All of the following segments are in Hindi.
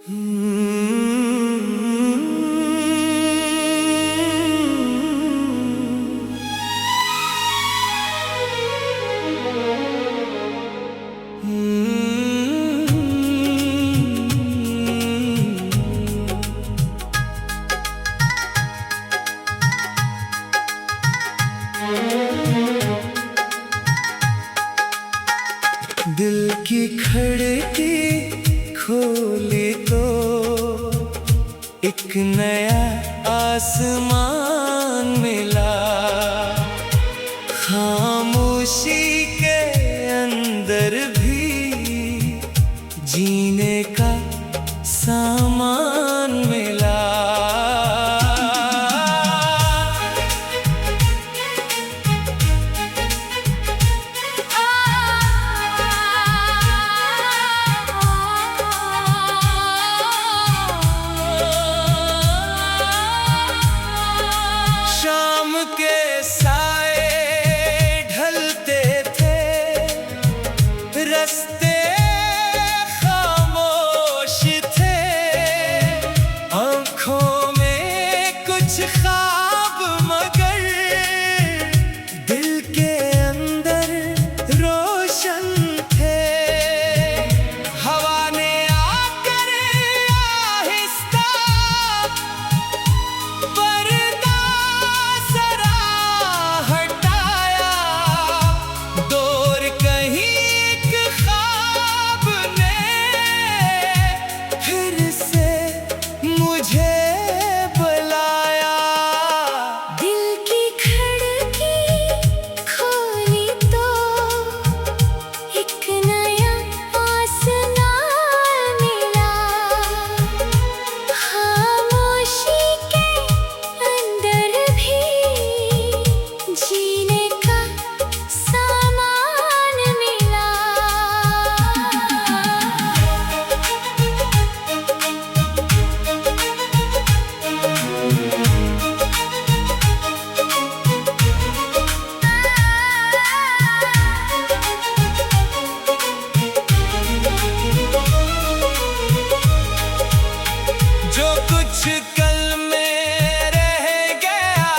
दिल की खिड़की खोली तो एक नया आसमान मिला। खामोशी के अंदर भी जीने का सामान मिला। शाम के साए ढलते थे, रास्ते खामोश थे। आँखों में कुछ ख्वाब मगर दिल के अंदर रोशन थे। हवा ने आकर आहिस्ता पर्दा जरा हटाया। दूर कहीं एक ख्वाब ने फिर से मुझे बुलाया। दिल की खिड़की खोली तो एक नया आसमान मिला। खामोशी के अंदर भी जीने का सामान मिला। जो कुछ कल में रह गया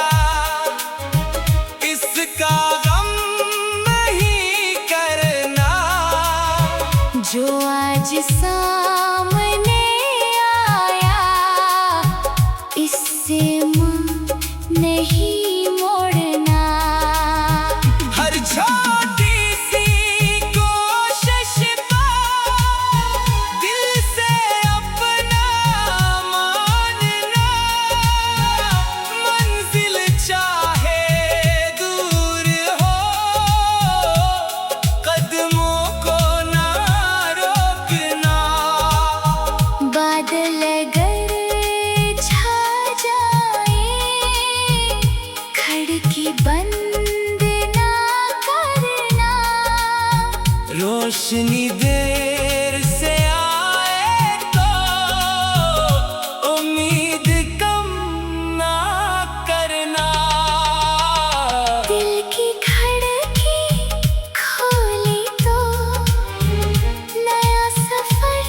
इसका गम नहीं करना। जो आज सामने आया इससे मुंह नहीं मोड़ना। हर छोटी सी कोशिश पर दिल से अपना मानना। मंजिल चाहे दूर हो, कदमों को ना रोकना। बादल अगर छा जाए खिड़की बंद ना करना। रोशनी देर से आए तो उम्मीद कम ना करना। दिल की खिड़की खोली तो नया सफर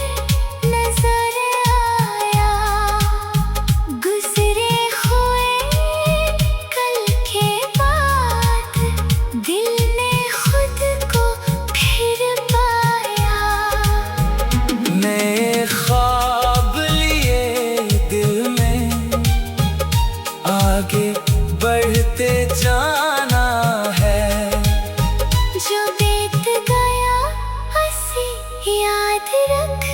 नजर आया। गुजरे हुए कल के बाद दिल ने खुद को फिर पाया। नए ख्वाब लिए दिल में आगे बढ़ते जाना है। जो बीत गया हंसी याद रख,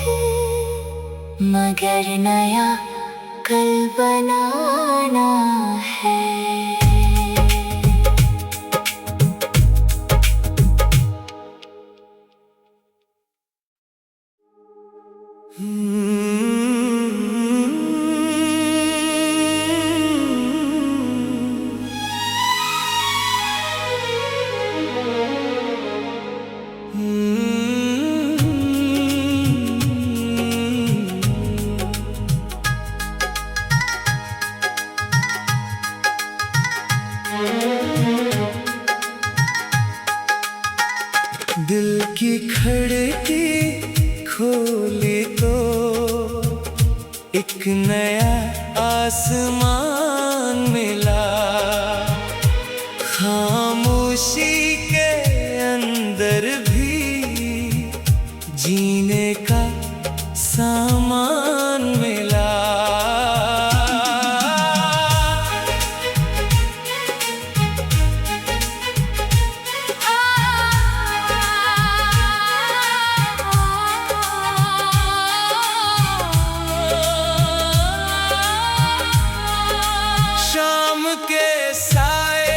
मगर नया कल बनाना है। दिल की खिड़की खोली तो एक नया आसमान मिला। खामोशी के अंदर भी जीने का सामान मिला। शाम के साए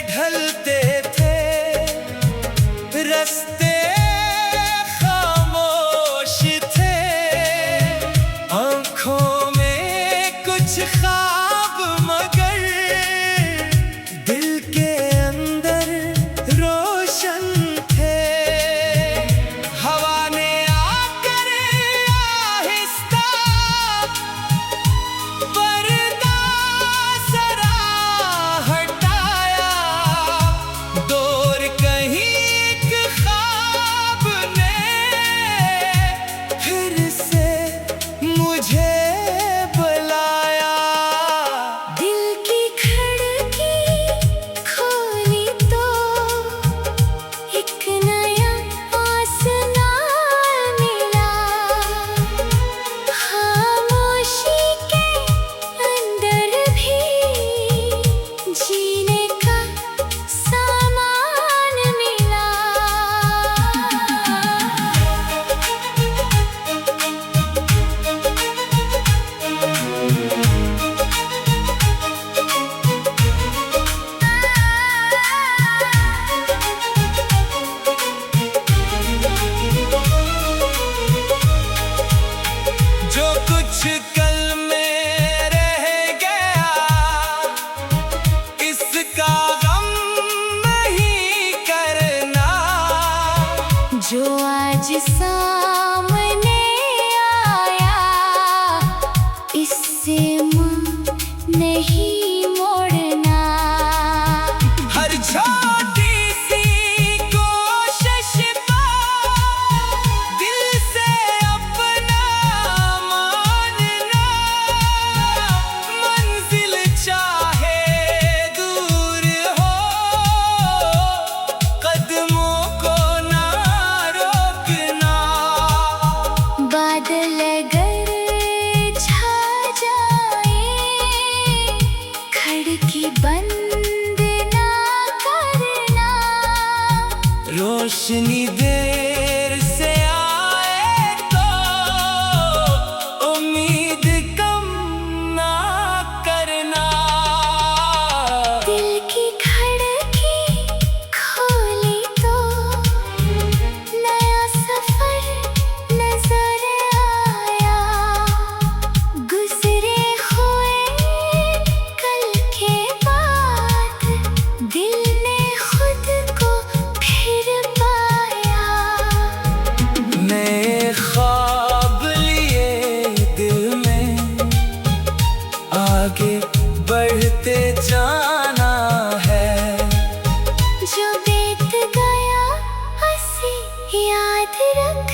ढलते थे, रास्ते खामोश थे। आँखों में कुछ ख्वाब मगर दिल के अंदर रोशन थे। हवा ने आकर आहिस्ता पर्दा जरा हटाया। दूर कहीं एक ख्वाब ने फिर से मुझे बुलाया। दिल की खिड़की खोली तो एक नया आसमान मिला। खामोशी के अंदर भी जीने का सामान मिला। जो कुछ कल में रह गया, इसका गम नहीं करना। जो आज सामने आया, इससे मुंह नहीं मोड़ना। हर छोटी सी कोशिश को दिल से अपना मानना। मंजिल चाहे दूर हो, कदमों को ना रोकना। बादल अगर छा जाए, खिड़की बंद ना करना। रोशनी देर से आए तो उम्मीद कम ना करना। दिल की खिड़की खोली तो नया सफर नजर आया। गुजरे हुए कल के बाद दिल ने खुद को फिर पाया। नए ख्वाब लिए दिल में, आगे बढ़ते जाना है। जो बीत गया हंसी याद रख,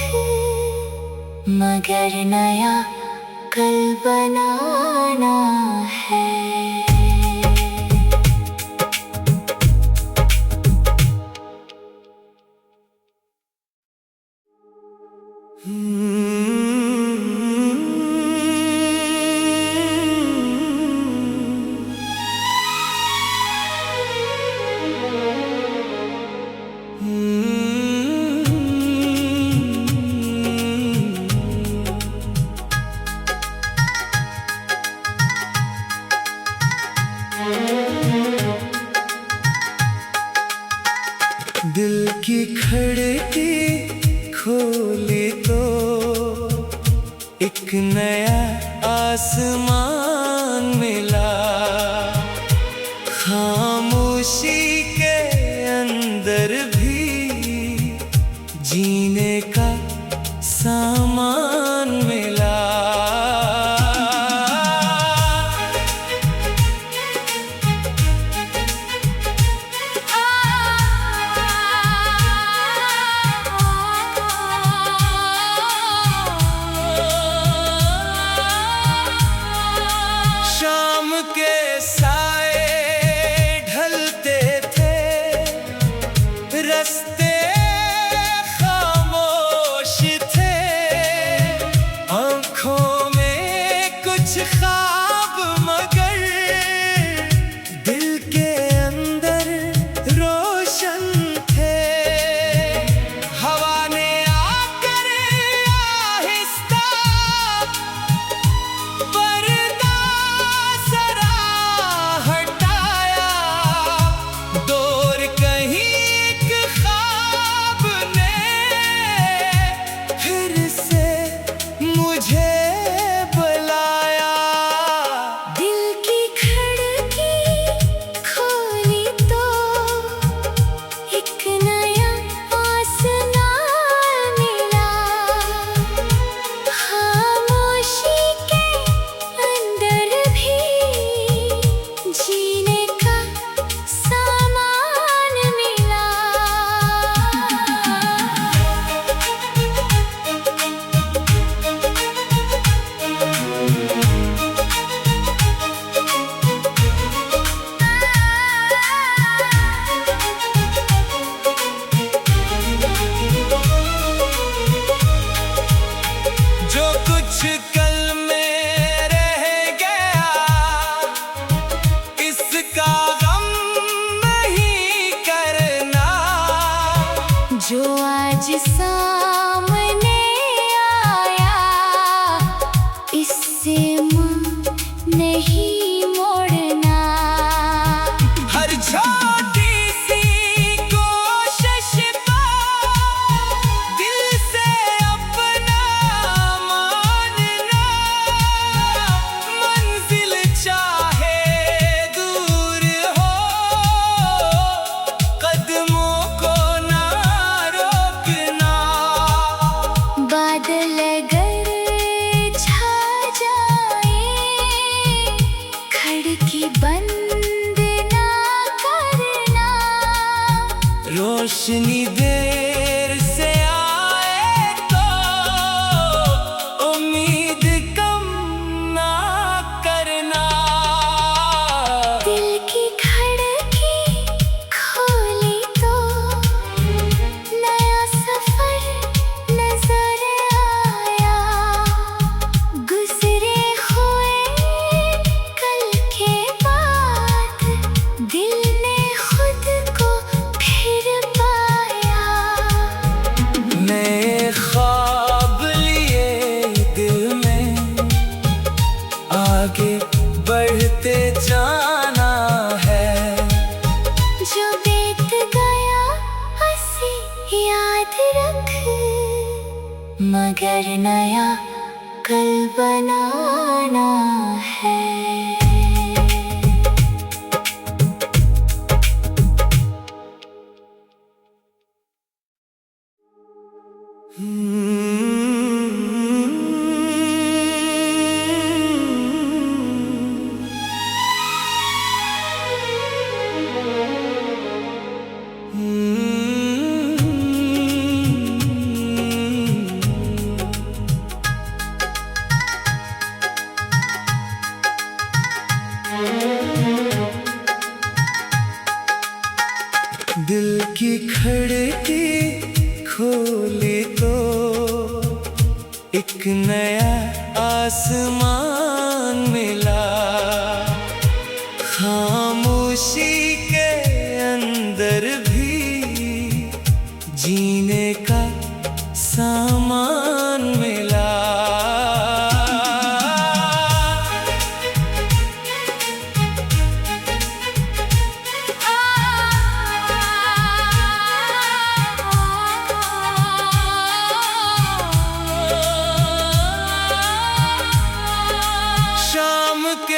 मगर नया कल बनाना है। दिल की खिड़की खोली तो एक नया आसमान मिला। खामोशी के अंदर भी जीने का सामान मिला। कुछ कल में रह गया, इसका गम नहीं करना। जो आज सामने आया, इससे मुंह नहीं मोड़ना। हर छोटी सी कोशिश को दिल से अपना मानना। मंजिल चाहे दूर हो, कदमों को ना रोकना। बादल अगर छा जाए, खिड़की बंद ना करना। रोशनी देर से आए तो उम्मीद कम ना करना। दिल की खिड़की खोली तो नया सफर नजर आया। गुजरे हुए कल के बाद, दिल ने खुद को फिर पाया। नए ख्वाब लिए दिल में, आगे बढ़ते जाना है। जो बीत गया हंसी याद रख, मगर नया कल बनाना है। दिल की खिड़की खोली तो एक नया आसमान मिला। खामोशी के अंदर भी जीने का सामान मिला। शाम के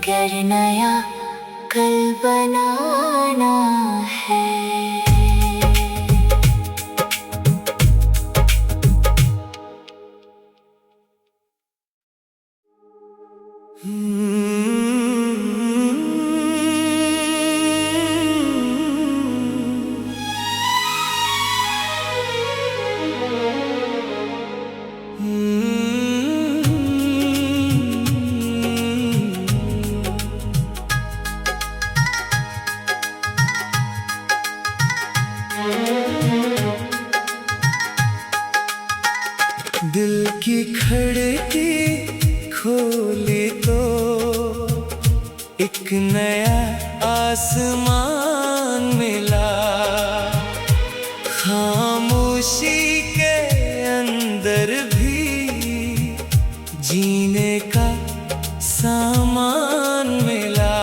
मगर नया कल बनाना है। दिल की खिड़की खोली तो एक नया आसमान मिला। खामोशी के अंदर भी जीने का सामान मिला।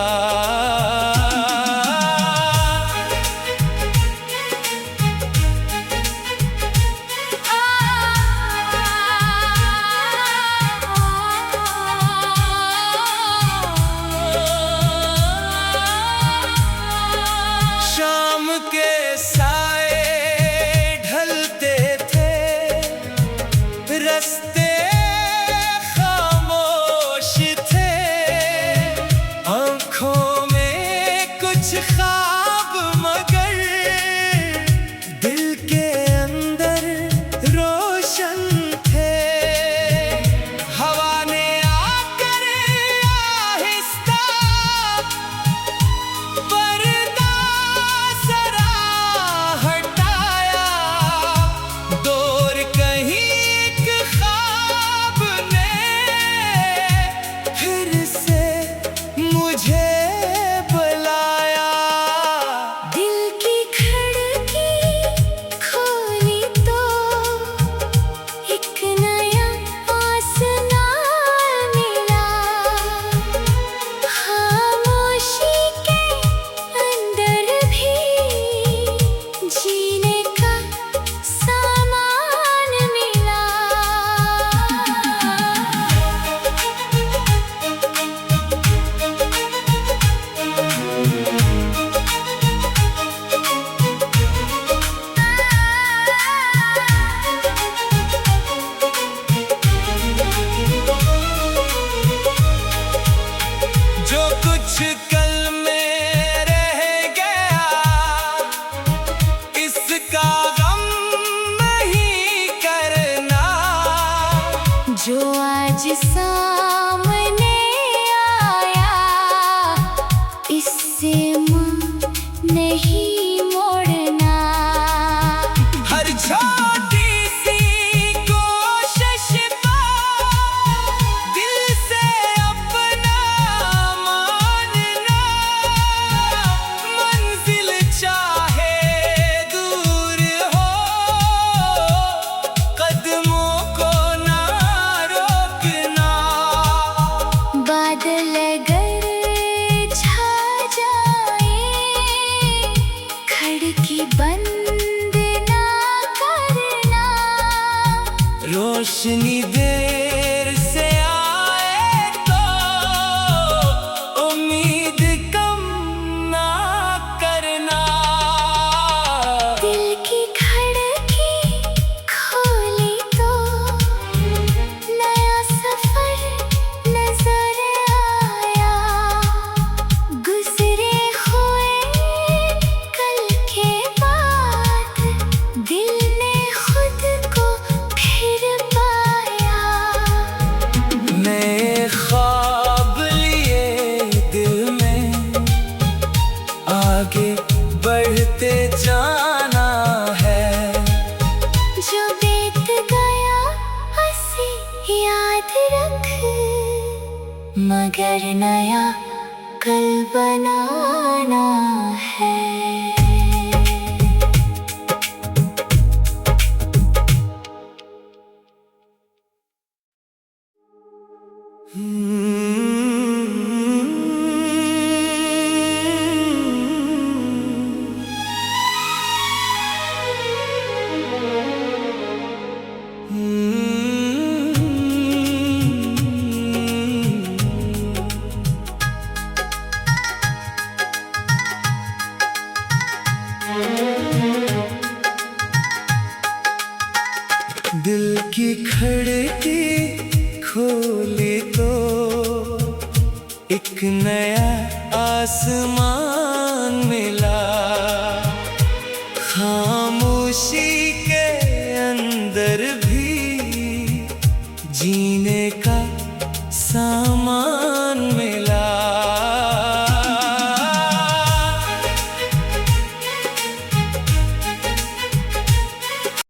शाम के साए ढलते थे, रास्ते खामोश थे। आँखों में कुछ ख्वाब मगर दिल के अंदर रोशन थे। हवा ने आकर आहिस्ता पर्दा जरा हटाया। दूर कहीं एक ख्वाब ने फिर से मुझे बुलाया। दिल की खिड़की खोली तो एक नया आसमान मिला। खामोशी के अंदर भी जीने का सामान मिला। जो कुछ कल में रह गया इसका गम नहीं करना। जो आज सामने आया इससे मुँह नहीं मोड़ना। हर छोटी सी कोशिश को दिल से अपना मानना। मंजिल चाहे दूर हो कदमों को ना रोकना। बादल अगर छा जाए खिड़की बंद ना करना। रोशनी देर से आए तो उम्मीद कम ना करना। दिल की खिड़की खोली तो नया सफर नजर आया। गुजरे हुए कल के बाद दिल ने खुद को फिर पाया। नए ख्वाब लिए दिल में आगे बढ़ते जाना है। जो बीत गया हंसी याद रख, मगर नया कल बनाना है। दिल की खिड़की खोली तो एक नया आसमां